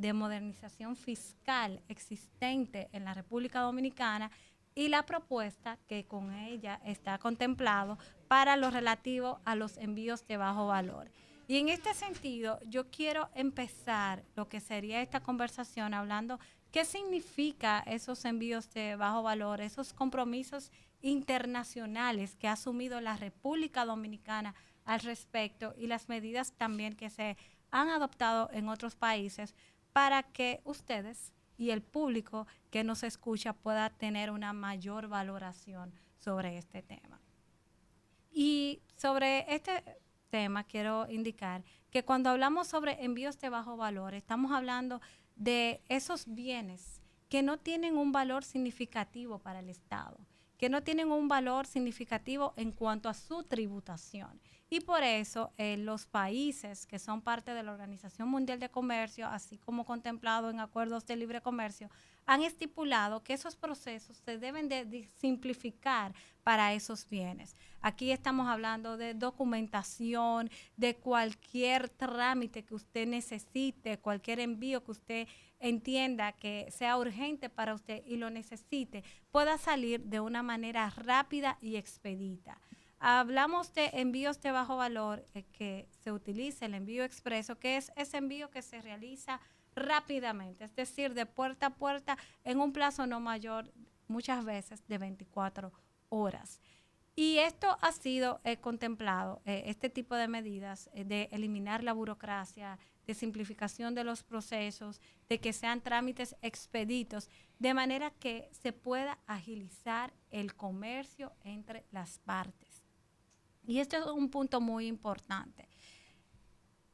de modernización fiscal existente en la República Dominicana y la propuesta que con ella está contemplado para lo relativo a los envíos de bajo valor. Y en este sentido, yo quiero empezar lo que sería esta conversación hablando qué significa esos envíos de bajo valor, esos compromisos internacionales que ha asumido la República Dominicana al respecto y las medidas también que se han adoptado en otros países para que ustedes y el público que nos escucha pueda tener una mayor valoración sobre este tema. Y sobre este tema quiero indicar que cuando hablamos sobre envíos de bajo valor, estamos hablando de esos bienes que no tienen un valor significativo para el Estado, que no tienen un valor significativo en cuanto a su tributación. Y por eso los países que son parte de la Organización Mundial de Comercio, así como contemplado en acuerdos de libre comercio, han estipulado que esos procesos se deben de simplificar para esos bienes. Aquí estamos hablando de documentación, de cualquier trámite que usted necesite, cualquier envío que usted entienda que sea urgente para usted y lo necesite, pueda salir de una manera rápida y expedita. Hablamos de envíos de bajo valor, que se utiliza el envío expreso, que es ese envío que se realiza rápidamente, es decir, de puerta a puerta en un plazo no mayor, muchas veces, de 24 horas. Y esto ha sido contemplado, este tipo de medidas, de eliminar la burocracia, de simplificación de los procesos, de que sean trámites expeditos, de manera que se pueda agilizar el comercio entre las partes. Y esto es un punto muy importante.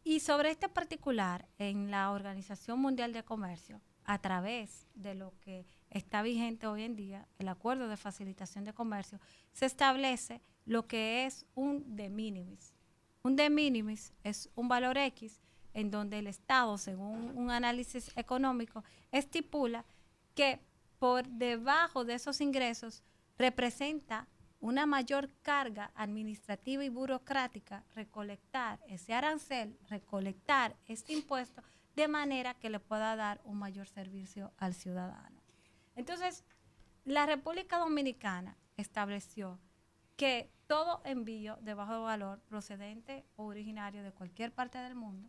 Y sobre este particular, en la Organización Mundial de Comercio, a través de lo que está vigente hoy en día, el Acuerdo de Facilitación de Comercio, se establece lo que es un de minimis. Un de minimis es un valor X en donde el Estado, según un análisis económico, estipula que por debajo de esos ingresos representa una mayor carga administrativa y burocrática recolectar ese arancel, recolectar este impuesto, de manera que le pueda dar un mayor servicio al ciudadano. Entonces, la República Dominicana estableció que todo envío de bajo valor procedente o originario de cualquier parte del mundo,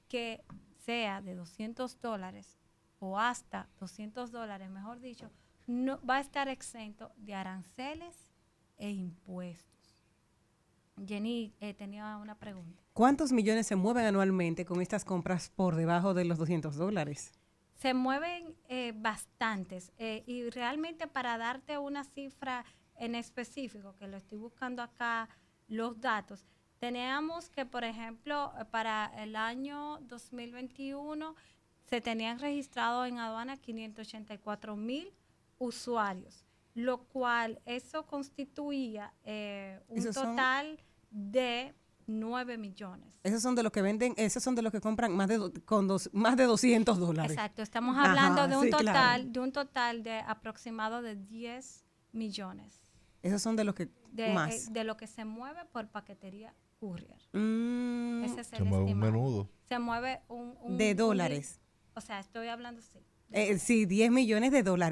que sea de $200 o hasta $200, mejor dicho, no va a estar exento de aranceles e impuestos. Jenny tenía una pregunta. ¿Cuántos millones se mueven anualmente con estas compras por debajo de los $200? Se mueven bastantes y realmente para darte una cifra en específico, que lo estoy buscando acá los datos, teníamos que, por ejemplo, para el año 2021 se tenían registrado en aduana 584,000 usuarios, lo cual eso constituía un total de 9 millones. Esos son de los que venden, esos son de los que compran más de $200. Exacto, estamos hablando de un total de aproximado de 10 millones. Esos son de los que más. De lo que se mueve por paquetería courier. Ese es el estimado. Menudo. Se mueve un de dólares. O sea, estoy hablando sí. Sí, $10 millones,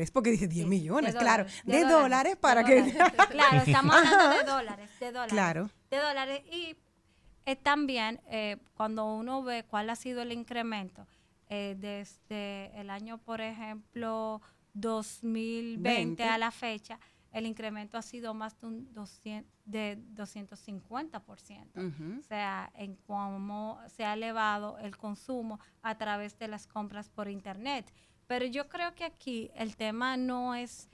porque dice 10 millones, claro. De dólares para que... Claro, estamos hablando de dólares. Claro. De dólares. Y también, cuando uno ve cuál ha sido el incremento desde el año, por ejemplo, 2020 a la fecha, el incremento ha sido más de un 250%. O sea, en cómo se ha elevado el consumo a través de las compras por Internet. Pero yo creo que aquí el tema no es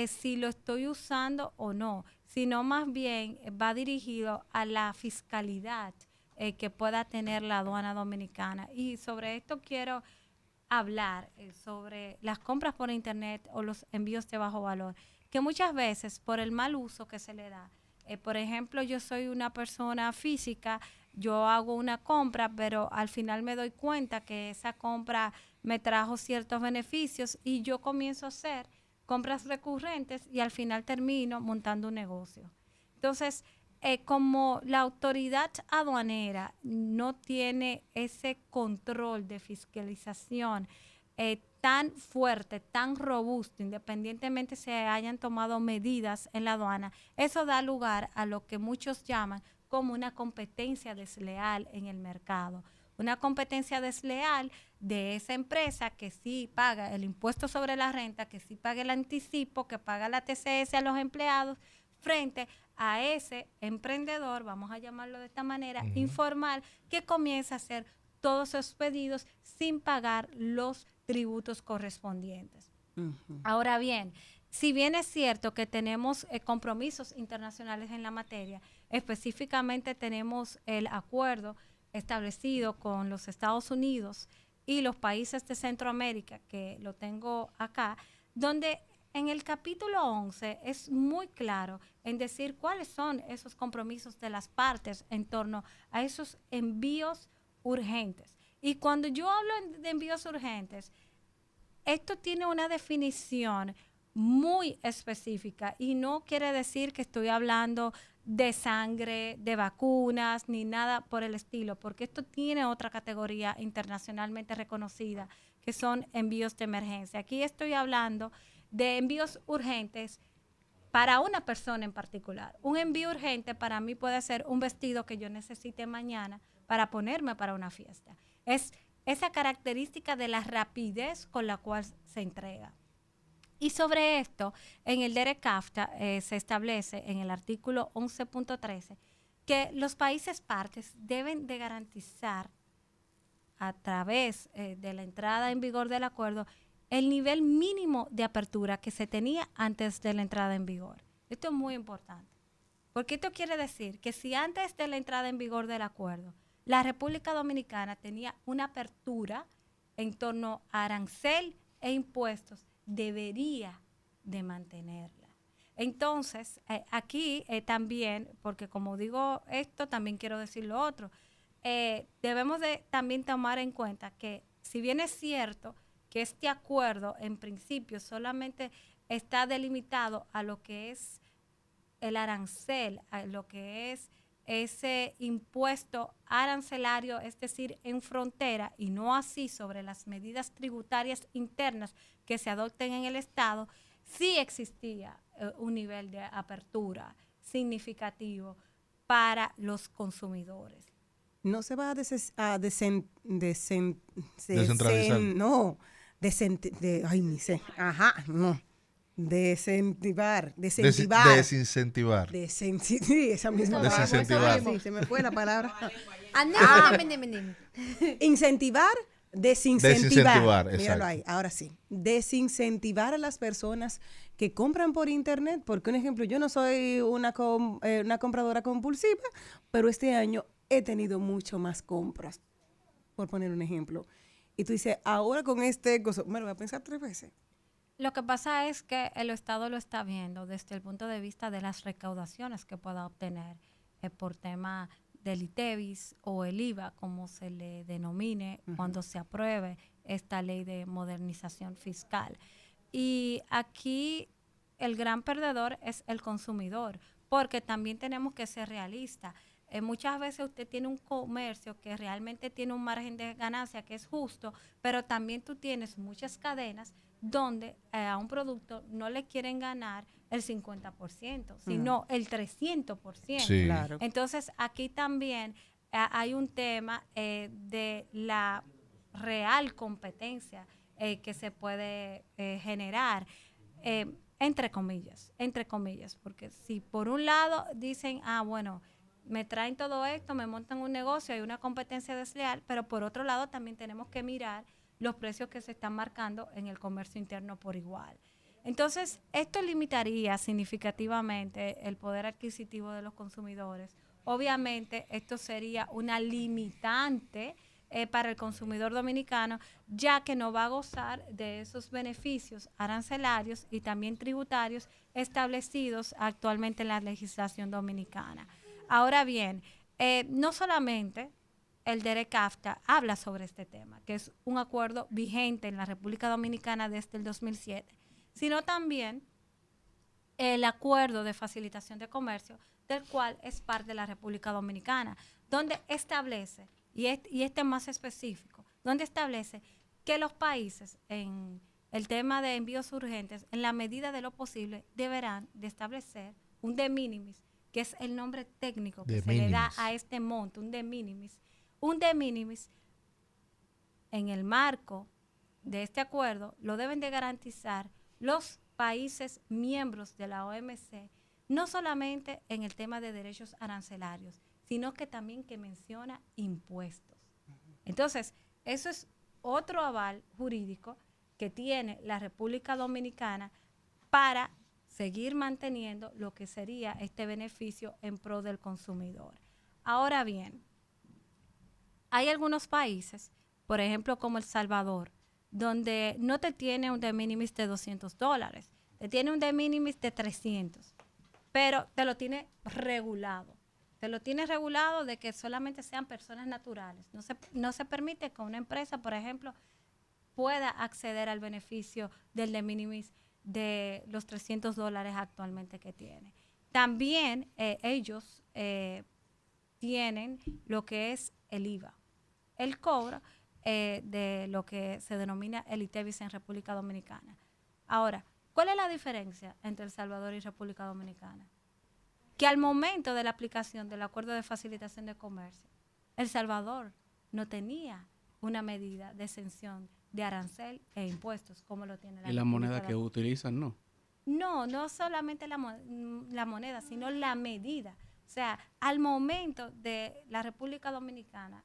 si lo estoy usando o no, sino más bien va dirigido a la fiscalidad que pueda tener la aduana dominicana. Y sobre esto quiero hablar, sobre las compras por Internet o los envíos de bajo valor, que muchas veces por el mal uso que se le da, por ejemplo, yo soy una persona física, yo hago una compra, pero al final me doy cuenta que esa compra me trajo ciertos beneficios y yo comienzo a hacer compras recurrentes y al final termino montando un negocio. Entonces, como la autoridad aduanera no tiene ese control de fiscalización tan fuerte, tan robusto, independientemente se hayan tomado medidas en la aduana, eso da lugar a lo que muchos llaman como una competencia desleal en el mercado. Una competencia desleal de esa empresa que sí paga el impuesto sobre la renta, que sí paga el anticipo, que paga la TCS a los empleados, frente a ese emprendedor, vamos a llamarlo de esta manera, informal, que comienza a hacer todos esos pedidos sin pagar los tributos correspondientes. Ahora bien, si bien es cierto que tenemos compromisos internacionales en la materia, específicamente tenemos el acuerdo establecido con los Estados Unidos y los países de Centroamérica, que lo tengo acá, donde en el capítulo 11 es muy claro en decir cuáles son esos compromisos de las partes en torno a esos envíos urgentes. Y cuando yo hablo de envíos urgentes, esto tiene una definición muy específica y no quiere decir que estoy hablando de sangre, de vacunas, ni nada por el estilo, porque esto tiene otra categoría internacionalmente reconocida, que son envíos de emergencia. Aquí estoy hablando de envíos urgentes para una persona en particular. Un envío urgente para mí puede ser un vestido que yo necesite mañana para ponerme para una fiesta. Es esa característica de la rapidez con la cual se entrega. Y sobre esto, en el DERECAFTA se establece en el artículo 11.13 que los países partes deben de garantizar a través de la entrada en vigor del acuerdo el nivel mínimo de apertura que se tenía antes de la entrada en vigor. Esto es muy importante, porque esto quiere decir que si antes de la entrada en vigor del acuerdo la República Dominicana tenía una apertura en torno a arancel e impuestos, debería de mantenerla. Entonces, aquí también, porque como digo esto, también quiero decir lo otro, debemos de también tomar en cuenta que si bien es cierto que este acuerdo en principio solamente está delimitado a lo que es el arancel, a lo que es ese impuesto arancelario, es decir, en frontera, y no así sobre las medidas tributarias internas que se adopten en el Estado, sí existía un nivel de apertura significativo para los consumidores. No se va a Descentralizar. ay, ni sé. Ajá, no. Desincentivar. Desincentivar. Sí, esa misma palabra. Desincentivar. Sí, se me fue la palabra. Incentivar, desincentivar. Míralo ahí, ahora sí. Desincentivar a las personas que compran por internet, porque un ejemplo, yo no soy una compradora compulsiva, pero este año he tenido mucho más compras, por poner un ejemplo. Y tú dices, ahora con este gozo, me lo voy a pensar 3 veces. Lo que pasa es que el Estado lo está viendo desde el punto de vista de las recaudaciones que pueda obtener por tema del ITEVIS o el IVA, como se le denomine cuando se apruebe esta ley de modernización fiscal. Y aquí el gran perdedor es el consumidor, porque también tenemos que ser realistas. Muchas veces usted tiene un comercio que realmente tiene un margen de ganancia que es justo, pero también tú tienes muchas cadenas donde a un producto no le quieren ganar el 50%, sino el 300%. Sí. Claro. Entonces, aquí también hay un tema de la real competencia que se puede generar, entre comillas, porque si por un lado dicen, bueno, me traen todo esto, me montan un negocio, hay una competencia desleal, pero por otro lado también tenemos que mirar los precios que se están marcando en el comercio interno por igual. Entonces, esto limitaría significativamente el poder adquisitivo de los consumidores. Obviamente, esto sería una limitante para el consumidor dominicano, ya que no va a gozar de esos beneficios arancelarios y también tributarios establecidos actualmente en la legislación dominicana. Ahora bien, no solamente el DERECAFTA habla sobre este tema, que es un acuerdo vigente en la República Dominicana desde el 2007, sino también el acuerdo de facilitación de comercio, del cual es parte de la República Dominicana, donde establece, y este es más específico, donde establece que los países en el tema de envíos urgentes, en la medida de lo posible, deberán de establecer un de minimis, que es el nombre técnico que se le da a este monto, un de minimis. Un de minimis, en el marco de este acuerdo, lo deben de garantizar los países miembros de la OMC, no solamente en el tema de derechos arancelarios, sino que también que menciona impuestos. Entonces, eso es otro aval jurídico que tiene la República Dominicana para seguir manteniendo lo que sería este beneficio en pro del consumidor. Ahora bien, hay algunos países, por ejemplo como El Salvador, donde no te tiene un de minimis de $200, te tiene un de minimis de 300, pero te lo tiene regulado. Te lo tiene regulado de que solamente sean personas naturales. No se permite que una empresa, por ejemplo, pueda acceder al beneficio del de minimis de los $300 actualmente que tiene. También ellos tienen lo que es el IVA, el cobro de lo que se denomina el ITEVIS en República Dominicana. Ahora, ¿cuál es la diferencia entre El Salvador y República Dominicana? Que al momento de la aplicación del Acuerdo de Facilitación de Comercio, El Salvador no tenía una medida de exención de arancel e impuestos como lo tiene la República. ¿Y la moneda que utilizan no? No solamente la moneda, sino la medida. O sea, al momento de la República Dominicana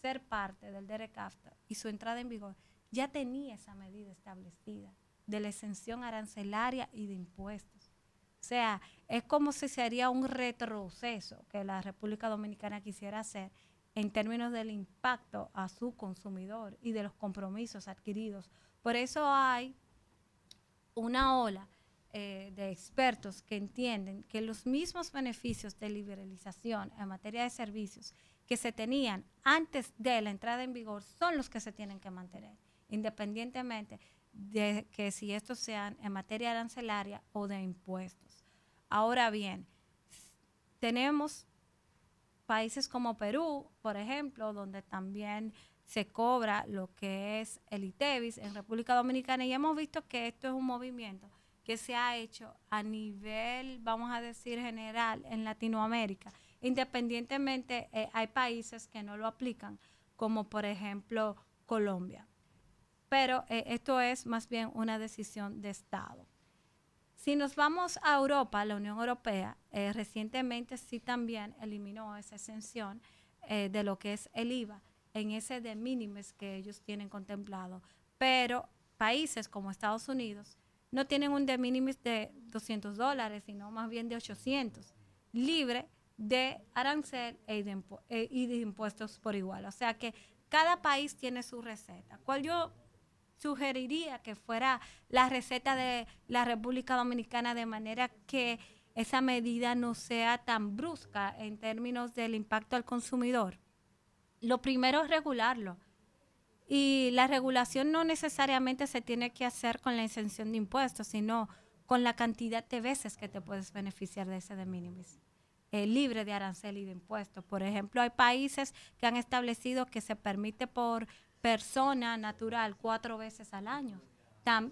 ser parte del DERECAFTA y su entrada en vigor, ya tenía esa medida establecida de la exención arancelaria y de impuestos. O sea, es como si sería un retroceso que la República Dominicana quisiera hacer en términos del impacto a su consumidor y de los compromisos adquiridos. Por eso hay una ola de expertos que entienden que los mismos beneficios de liberalización en materia de servicios que se tenían antes de la entrada en vigor son los que se tienen que mantener, independientemente de que si estos sean en materia arancelaria o de impuestos. Ahora bien, tenemos países como Perú, por ejemplo, donde también se cobra lo que es el ITEVIS en República Dominicana, y hemos visto que esto es un movimiento que se ha hecho a nivel, vamos a decir, general en Latinoamérica. Independientemente, hay países que no lo aplican, como por ejemplo Colombia. Pero esto es más bien una decisión de Estado. Si nos vamos a Europa, la Unión Europea recientemente sí también eliminó esa exención de lo que es el IVA en ese de minimis que ellos tienen contemplado. Pero países como Estados Unidos no tienen un de minimis de $200, sino más bien de 800, libre de arancel y de impuestos por igual. O sea que cada país tiene su receta. ¿Cuál yo sugeriría que fuera la receta de la República Dominicana, de manera que esa medida no sea tan brusca en términos del impacto al consumidor? Lo primero es regularlo. Y la regulación no necesariamente se tiene que hacer con la exención de impuestos, sino con la cantidad de veces que te puedes beneficiar de ese de minimis, libre de arancel y de impuestos. Por ejemplo, hay países que han establecido que se permite por persona natural 4 veces al año.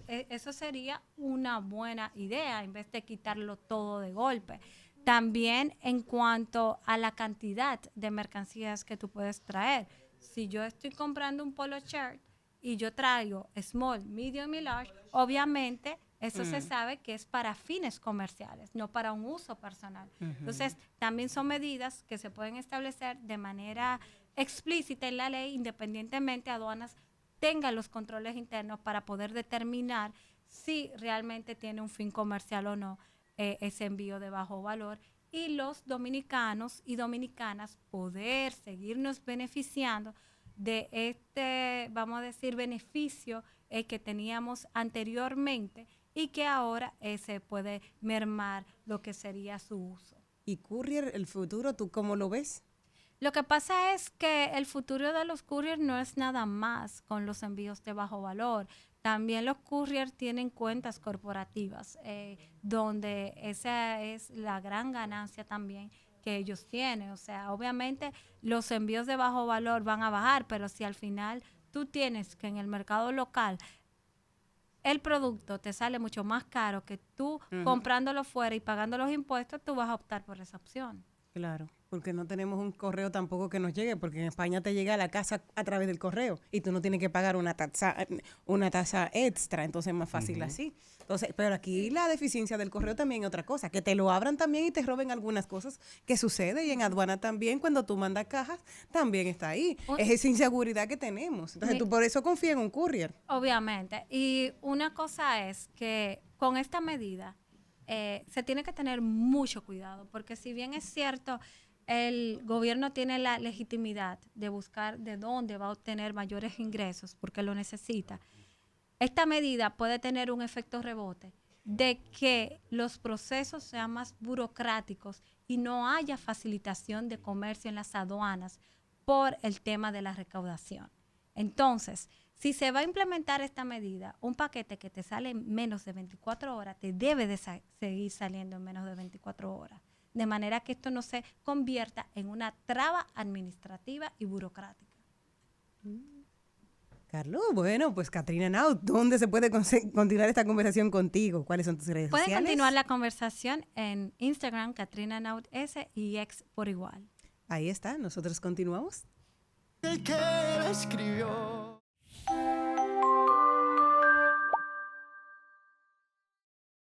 Eso sería una buena idea en vez de quitarlo todo de golpe. También en cuanto a la cantidad de mercancías que tú puedes traer. Si yo estoy comprando un polo shirt y yo traigo small, medium y large, obviamente eso se sabe que es para fines comerciales, no para un uso personal. Entonces, también son medidas que se pueden establecer de manera explícita en la ley, independientemente aduanas tengan los controles internos para poder determinar si realmente tiene un fin comercial o no ese envío de bajo valor, y los dominicanos y dominicanas poder seguirnos beneficiando de este, vamos a decir, beneficio que teníamos anteriormente y que ahora se puede mermar lo que sería su uso. ¿Y courier, el futuro, tú cómo lo ves? Lo que pasa es que el futuro de los couriers no es nada más con los envíos de bajo valor. también los couriers tienen cuentas corporativas, donde esa es la gran ganancia también que ellos tienen. O sea, obviamente los envíos de bajo valor van a bajar, pero si al final tú tienes que en el mercado local el producto te sale mucho más caro que tú comprándolo fuera y pagando los impuestos, tú vas a optar por esa opción. Claro, porque no tenemos un correo tampoco que nos llegue, porque en España te llega a la casa a través del correo y tú no tienes que pagar una tasa extra, entonces es más fácil así. Entonces, pero aquí la deficiencia del correo también es otra cosa, que te lo abran también y te roben algunas cosas que sucede, y en aduana también cuando tú mandas cajas también está ahí. Es esa inseguridad que tenemos. Entonces tú por eso confías en un courier. Obviamente. Y una cosa es que con esta medida se tiene que tener mucho cuidado, porque si bien es cierto, el gobierno tiene la legitimidad de buscar de dónde va a obtener mayores ingresos, porque lo necesita, esta medida puede tener un efecto rebote de que los procesos sean más burocráticos y no haya facilitación de comercio en las aduanas por el tema de la recaudación. Entonces, si se va a implementar esta medida, un paquete que te sale en menos de 24 horas, te debe de seguir saliendo en menos de 24 horas. De manera que esto no se convierta en una traba administrativa y burocrática. Carlos, bueno, pues Katrina Naut, ¿dónde se puede continuar esta conversación contigo? ¿Cuáles son tus redes sociales? Pueden continuar la conversación en Instagram, Katrina Naut S, y X por igual. Ahí está, nosotros continuamos. El que la escribió.